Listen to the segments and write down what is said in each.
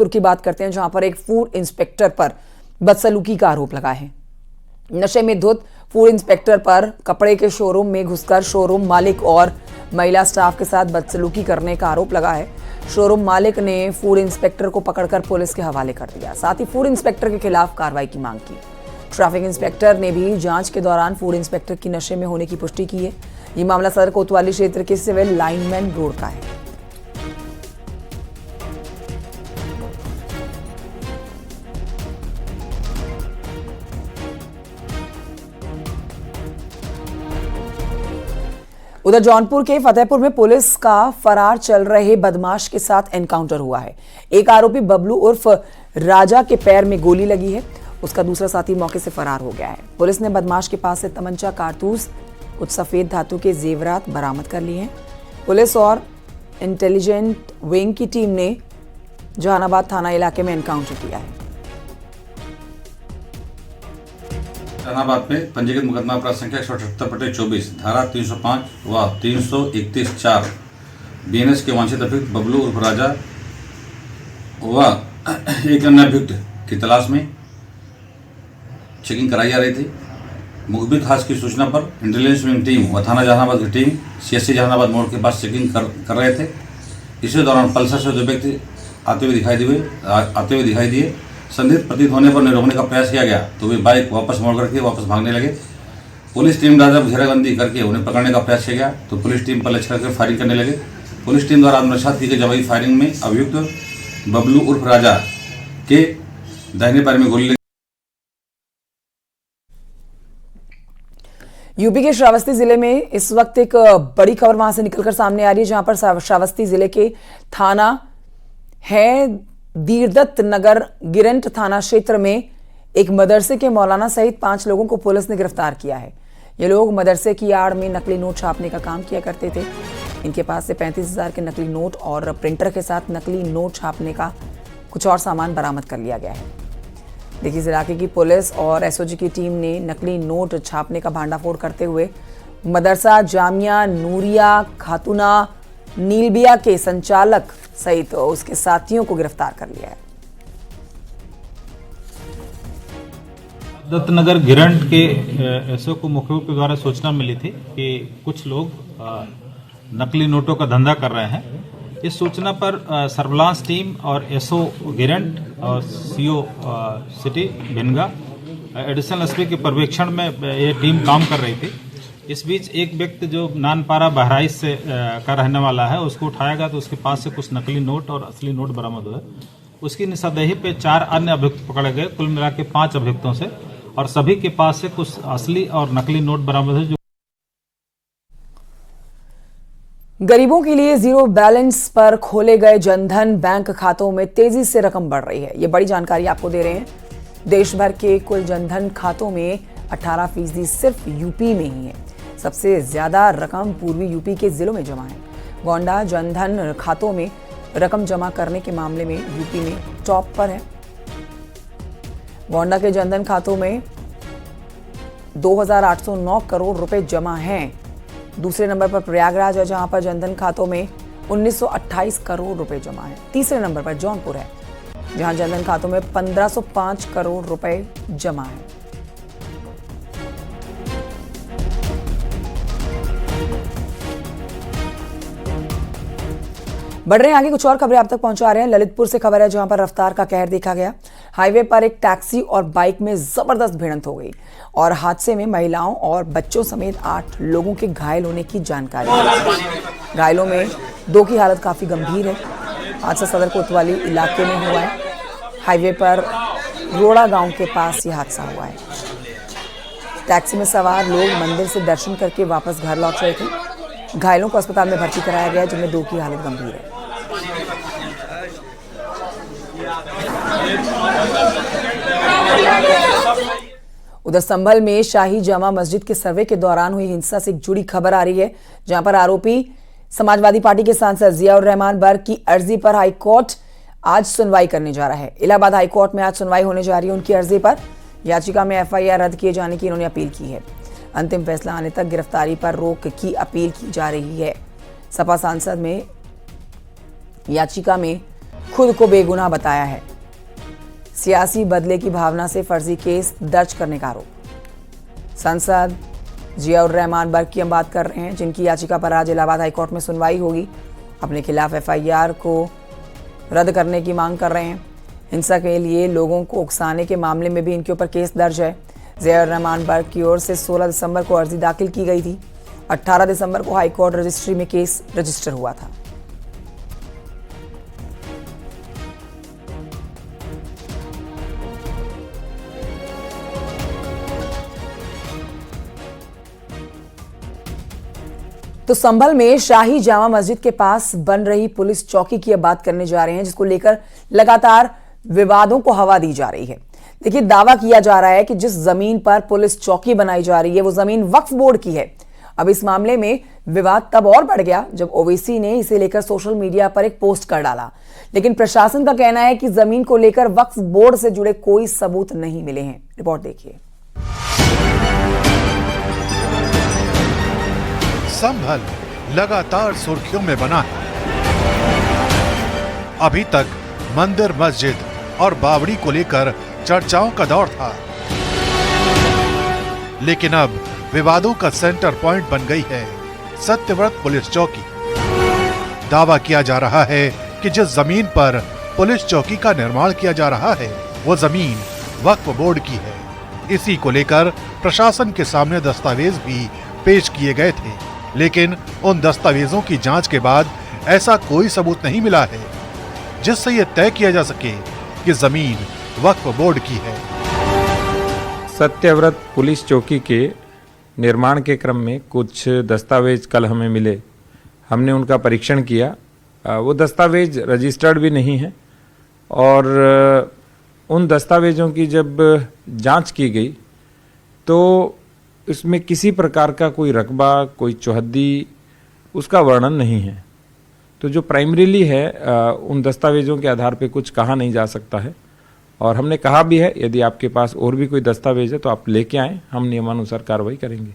की बात करते हैं, जहां पर एक फूड इंस्पेक्टर पर बदसलूकी का आरोप लगा है। नशे में धुत फूड इंस्पेक्टर पर कपड़े के शोरूम में घुसकर शोरूम मालिक और महिला स्टाफ के साथ बदसलूकी करने का आरोप लगा है। शोरूम मालिक ने फूड इंस्पेक्टर को पकड़कर पुलिस के हवाले कर दिया, साथ ही फूड इंस्पेक्टर के खिलाफ कार्रवाई की मांग की। ट्रैफिक इंस्पेक्टर ने भी जांच के दौरान फूड इंस्पेक्टर की नशे में होने की पुष्टि की है। ये मामला सदर कोतवाली क्षेत्र के सिविल लाइनमैन रोड का है। उधर जौनपुर के फतेहपुर में पुलिस का फरार चल रहे बदमाश के साथ एनकाउंटर हुआ है। एक आरोपी बबलू उर्फ राजा के पैर में गोली लगी है। उसका दूसरा साथी मौके से फरार हो गया है। पुलिस ने बदमाश के पास से तमंचा, कारतूस, कुछ सफेद धातु के जेवरात बरामद कर लिए हैं। पुलिस और इंटेलिजेंट विंग की टीम ने जहानाबाद थाना इलाके में एनकाउंटर किया है। जहानाबाद में पंजीकृत मुकदमा अपराध संख्या 178/24 धारा 305 व 331(4) बीएनएस के वांछित अभियुक्त बबलू उर्फ राजा व एक अन्य अभियुक्त की तलाश में चेकिंग कराई जा रही थी। मुखबिर खास की सूचना पर इंटेलिजेंस विंग टीम व थाना जहानाबाद की टीम सीएससी जहानाबाद मोड़ के पास चेकिंग कर रहे थे। इसी दौरान पल्सर से 2 व्यक्ति आते हुए दिखाई दिए। संदिग्ध प्रतीत होने पर रोकने का प्रयास किया गया तो वे बाइक वापस मोड़ करके वापस भागने लगे। पुलिस टीम द्वारा घेराबंदी करके उन्हें पकड़ने का प्रयास किया गया तो पुलिस टीम पर लक्ष्य करके फायरिंग करने लगे। पुलिस टीम द्वारा आत्मरक्षा की गई जवाबी फायरिंग में अभियुक्त बबलू उर्फ राजा के दाहिने पैर में गोली लगी। यूपी के श्रावस्ती जिले में इस वक्त एक बड़ी खबर वहां से निकलकर सामने आ रही है, जहां पर श्रावस्ती जिले के थाना है दीरदत्त नगर गिरंट थाना क्षेत्र में एक मदरसे के मौलाना सहित 5 लोगों को पुलिस ने गिरफ्तार किया है। ये लोग मदरसे की आड़ में नकली नोट छापने का काम किया करते थे। इनके पास से 35,000 के नकली नोट और प्रिंटर के साथ नकली नोट छापने का कुछ और सामान बरामद कर लिया गया है। देखिए, इस इलाके की पुलिस और एसओजी की टीम ने नकली नोट छापने का भांडाफोड़ करते हुए मदरसा जामिया नूरिया खातूना नीलबिया के संचालक सहित उसके साथियों को गिरफ्तार कर लिया है। दत्तनगर गिरंट के एसओ को मुखबिर के द्वारा सूचना मिली थी कि कुछ लोग नकली नोटों का धंधा कर रहे हैं। इस सूचना पर सर्विलांस टीम और एसओ गिरंट और CO city Bhinga additional SP के पर्यवेक्षण में ये टीम काम कर रही थी। इस बीच एक व्यक्ति जो नानपारा बहराइच से का रहने वाला है, उसको उठाया गया तो उसके पास से कुछ नकली नोट और असली नोट बरामद हुए। उसकी निशानदेही पे 4 अन्य अभियुक्त पकड़े गए, कुल मिला के 5 अभियुक्तों से, और सभी के पास से कुछ असली और नकली नोट बरामद है। गरीबों के लिए जीरो बैलेंस पर खोले गए जनधन बैंक खातों में तेजी से रकम बढ़ रही है। ये बड़ी जानकारी आपको दे रहे हैं। देश भर के कुल जनधन खातों में 18% सिर्फ यूपी में ही है। सबसे ज्यादा रकम पूर्वी यूपी के जिलों में जमा है। गोंडा जनधन खातों में रकम जमा करने के मामले में यूपी में टॉप पर है। गोंडा के जनधन खातों में 2,809 करोड़ रुपए जमा हैं। दूसरे नंबर पर प्रयागराज है, जहां पर जनधन खातों में 1,928 करोड़ रुपए जमा है। तीसरे नंबर पर जौनपुर है, जहां जनधन खातों में 1,505 करोड़ रुपए जमा है। बढ़ रहे हैं आगे, कुछ और खबरें आप तक पहुंचा रहे हैं। ललितपुर से खबर है, जहां पर रफ्तार का कहर देखा गया। हाईवे पर एक टैक्सी और बाइक में जबरदस्त भिड़ंत हो गई और हादसे में महिलाओं और बच्चों समेत 8 लोगों के घायल होने की जानकारी है। घायलों में 2 की हालत काफी गंभीर है। हादसा सदर कोतवाली इलाके में हुआ है। हाईवे पर रोड़ा गांव के पास यह हादसा हुआ है। टैक्सी में सवार लोग मंदिर से दर्शन करके वापस घर लौट रहे थे। घायलों को अस्पताल में भर्ती कराया गया, जिनमें 2 की हालत गंभीर है। उधर संभल में शाही जामा मस्जिद के सर्वे के दौरान हुई हिंसा से जुड़ी खबर आ रही है, जहां पर आरोपी समाजवादी पार्टी के सांसद जियाउर रहमान बर्ग की अर्जी पर हाईकोर्ट आज सुनवाई करने जा रहा है। इलाहाबाद हाईकोर्ट में आज सुनवाई होने जा रही है उनकी अर्जी पर। याचिका में एफआईआर रद्द किए जाने की इन्होंने अपील की है। अंतिम फैसला आने तक गिरफ्तारी पर रोक की अपील की जा रही है। सपा सांसद में याचिका में खुद को बेगुनाह बताया है। सियासी बदले की भावना से फर्जी केस दर्ज करने का आरोप। सांसद जियाउर रहमान बर्क की हम बात कर रहे हैं, जिनकी याचिका पर आज इलाहाबाद हाईकोर्ट में सुनवाई होगी। अपने खिलाफ FIR को रद्द करने की मांग कर रहे हैं। हिंसा के लिए लोगों को उकसाने के मामले में भी इनके ऊपर केस दर्ज है। जियाउर रहमान बर्क की ओर से 16 दिसंबर को अर्जी दाखिल की गई थी। 18 दिसंबर को हाईकोर्ट रजिस्ट्री में केस रजिस्टर हुआ था। तो संभल में शाही जामा मस्जिद के पास बन रही पुलिस चौकी की अब बात करने जा रहे हैं, जिसको लेकर लगातार विवादों को हवा दी जा रही है। देखिए, दावा किया जा रहा है कि जिस जमीन पर पुलिस चौकी बनाई जा रही है वो जमीन वक्फ बोर्ड की है। अब इस मामले में विवाद तब और बढ़ गया जब ओवैसी ने इसे लेकर सोशल मीडिया पर एक पोस्ट कर डाला, लेकिन प्रशासन का कहना है कि जमीन को लेकर वक्फ बोर्ड से जुड़े कोई सबूत नहीं मिले हैं। रिपोर्ट देखिए। संभल लगातार सुर्खियों में बना है। अभी तक मंदिर, मस्जिद और बावड़ी को लेकर चर्चाओं का दौर था, लेकिन अब विवादों का सेंटर पॉइंट बन गई है सत्यव्रत पुलिस चौकी। दावा किया जा रहा है कि जिस जमीन पर पुलिस चौकी का निर्माण किया जा रहा है वो जमीन वक्फ बोर्ड की है। इसी को लेकर प्रशासन के सामने दस्तावेज भी पेश किए गए थे, लेकिन उन दस्तावेजों की जांच के बाद ऐसा कोई सबूत नहीं मिला है जिससे यह तय किया जा सके कि जमीन वक्फ बोर्ड की है। सत्यव्रत पुलिस चौकी के निर्माण के क्रम में कुछ दस्तावेज कल हमें मिले। हमने उनका परीक्षण किया। वो दस्तावेज रजिस्टर्ड भी नहीं है और उन दस्तावेजों की जब जांच की गई तो इसमें किसी प्रकार का कोई रकबा, कोई चौहद्दी, उसका वर्णन नहीं है। तो जो प्राइमरीली है उन दस्तावेजों के आधार पे कुछ कहा नहीं जा सकता है और हमने कहा भी है यदि आपके पास और भी कोई दस्तावेज है तो आप लेके आएं, हम नियमानुसार कार्रवाई करेंगे।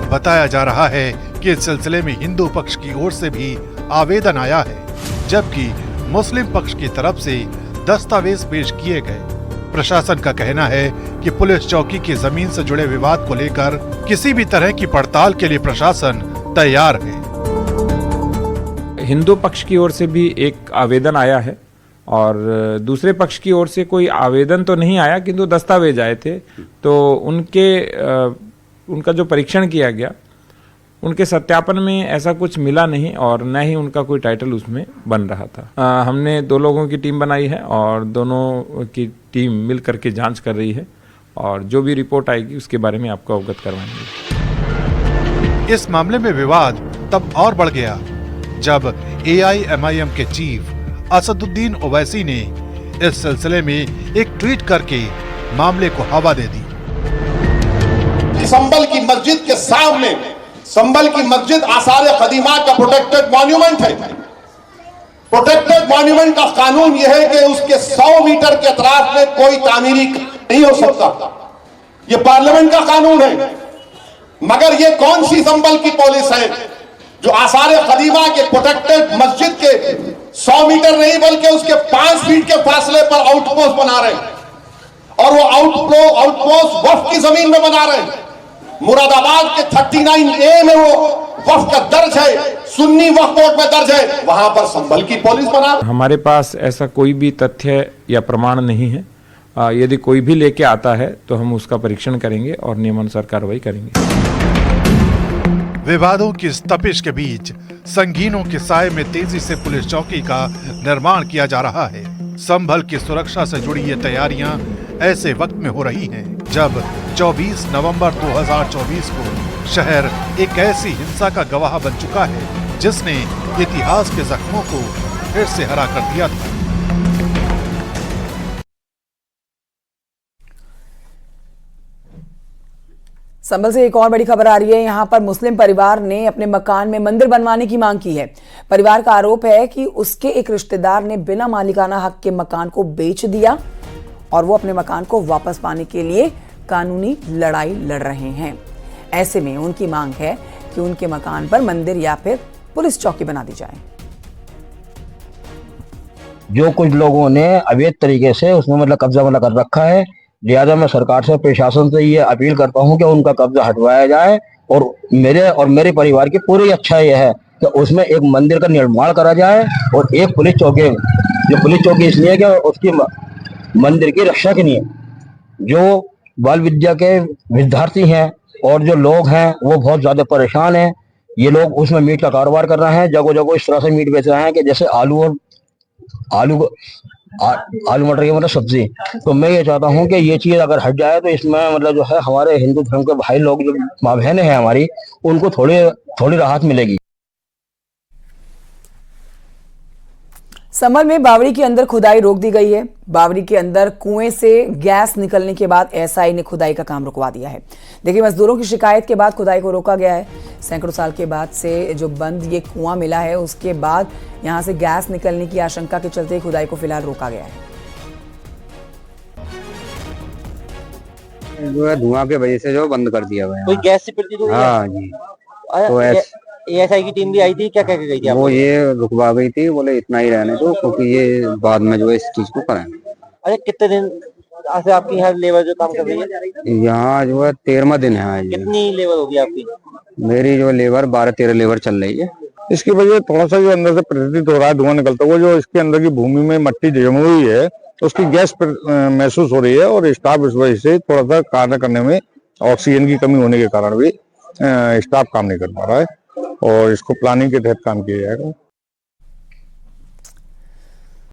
बताया जा रहा है कि इस सिलसिले में हिंदू पक्ष की ओर से भी आवेदन आया है, जबकि मुस्लिम पक्ष की तरफ से दस्तावेज पेश किए गए। प्रशासन का कहना है कि पुलिस चौकी की जमीन से जुड़े विवाद को लेकर किसी भी तरह की पड़ताल के लिए प्रशासन तैयार है। हिंदू पक्ष की ओर से भी एक आवेदन आया है और दूसरे पक्ष की ओर से कोई आवेदन तो नहीं आया, किंतु दस्तावेज आए थे। तो उनका जो परीक्षण किया गया उनके सत्यापन में ऐसा कुछ मिला नहीं और न ही उनका कोई टाइटल उसमें बन रहा था। हमने 2 लोगों की टीम बनाई है और दोनों की टीम मिल करके जांच कर रही है और जो भी रिपोर्ट आएगी उसके बारे में आपको अवगत करवाएंगे। इस मामले में विवाद तब और बढ़ गया जब AIMIM के चीफ असदुद्दीन ओवैसी ने इस सिलसिले में एक ट्वीट करके मामले को हवा दे दी। संभल की मस्जिद के सामने, संभल की मस्जिद आसार कदीमा का प्रोटेक्टेड मॉन्यूमेंट है। प्रोटेक्टेड मॉन्यूमेंट का कानून यह है कि उसके 100 मीटर के अतराफ में कोई तामीरी नहीं हो सकता। यह पार्लियामेंट का कानून है। मगर यह कौन सी संभल की पुलिस है जो आसार कदीमा के प्रोटेक्टेड मस्जिद के 100 मीटर नहीं बल्कि उसके 5 फीट के फासले पर आउटपोस्ट बना रहे हैं और वो आउटपोस्ट वक्फ की जमीन में बना रहे हैं। मुरादाबाद के 39A में वो वक्फ का दर्ज है, सुन्नी वक्फ बोर्ड में दर्ज है, वहां पर संभल की पुलिस बना। हमारे पास ऐसा कोई भी तथ्य या प्रमाण नहीं है। यदि कोई भी लेके आता है तो हम उसका परीक्षण करेंगे और नियमानुसार कार्रवाई करेंगे। विवादों की इस तपिश के बीच संगीनों के साए में तेजी से पुलिस चौकी का निर्माण किया जा रहा है। संभल की सुरक्षा से जुड़ी ये तैयारियां ऐसे वक्त में हो रही हैं जब 24 नवंबर 2024 को शहर एक ऐसी हिंसा का गवाह बन चुका है जिसने इतिहास के जख्मों को फिर से हरा कर दिया था। संभल से एक और बड़ी खबर आ रही है। यहां पर मुस्लिम परिवार ने अपने मकान में मंदिर बनवाने की मांग की है। परिवार का आरोप है कि उसके एक रिश्तेदार ने बिना मालिकाना हक के मकान को बेच दिया और वो अपने मकान को वापस पाने के लिए कानूनी लड़ाई लड़ रहे हैं। ऐसे में उनकी मांग है कि उनके मकान पर मंदिर या फिर पुलिस चौकी बना दी जाए। जो कुछ लोगों ने अवैध तरीके से उसमें मतलब कब्जा मतलब कर रखा है। लिहाजा मैं सरकार से, प्रशासन से ये अपील करता हूँ कि उनका कब्जा हटवाया जाए और मेरे परिवार की पूरी इच्छा यह है कि उसमें एक मंदिर का निर्माण करा जाए और एक पुलिस चौकी, जो पुलिस चौकी इसलिए कि उसकी मंदिर की रक्षा के लिए जो बाल विद्या के विद्यार्थी हैं और जो लोग हैं वो बहुत ज्यादा परेशान हैं। ये लोग उसमें मीट का कारोबार कर रहे हैं, जगह जगह इस तरह से मीट बेच रहे हैं कि जैसे आलू मटर की मतलब सब्जी। तो मैं ये चाहता हूँ कि ये चीज अगर हट जाए तो इसमें मतलब जो है हमारे हिंदू धर्म के भाई लोग, जो माँ बहनें हैं हमारी, उनको थोड़ी राहत मिलेगी। संभल में बावड़ी के अंदर खुदाई रोक दी गई है। बावड़ी के अंदर कुएं से गैस निकलने के बाद एसआई ने खुदाई का काम रुकवा दिया है। देखिए, मजदूरों की शिकायत के बाद खुदाई को रोका गया है। सैकड़ों साल के बाद से जो बंद ये कुआं मिला है, उसके बाद यहां से गैस निकलने की आशंका के चलते खुदाई को फिलहाल रोका गया है। जो है धुआं के वजह से जो बंद कर दिया गया। कोई गैस से प्रतीत हो रही है? हाँ जी। तो एएसआई की टीम भी आई थी, क्या कह के गई थी आपको? वो ये रुकवा गई थी, बोले इतना ही रहने दो क्योंकि ये बाद में जो है इस चीज को करेंगे। अरे कितने दिन से आपकी यहाँ लेबर जो काम कर रही है? यहाँ जो है 13वां दिन है आज। कितनी लेबर होगी आपकी? मेरी जो लेबर 12-13 लेबर चल रही है। इसकी वजह थोड़ा सा जो अंदर से प्रतीत हो रहा है, धुआं निकलता हुआ, जो इसके अंदर की भूमि में मट्टी जमी हुई है उसकी गैस महसूस हो रही है और स्टाफ इस वजह से थोड़ा सा कार्य करने में ऑक्सीजन की कमी होने के कारण भी स्टाफ काम नहीं कर पा रहा है और इसको प्लानिंग के तहत काम किया जाएगा।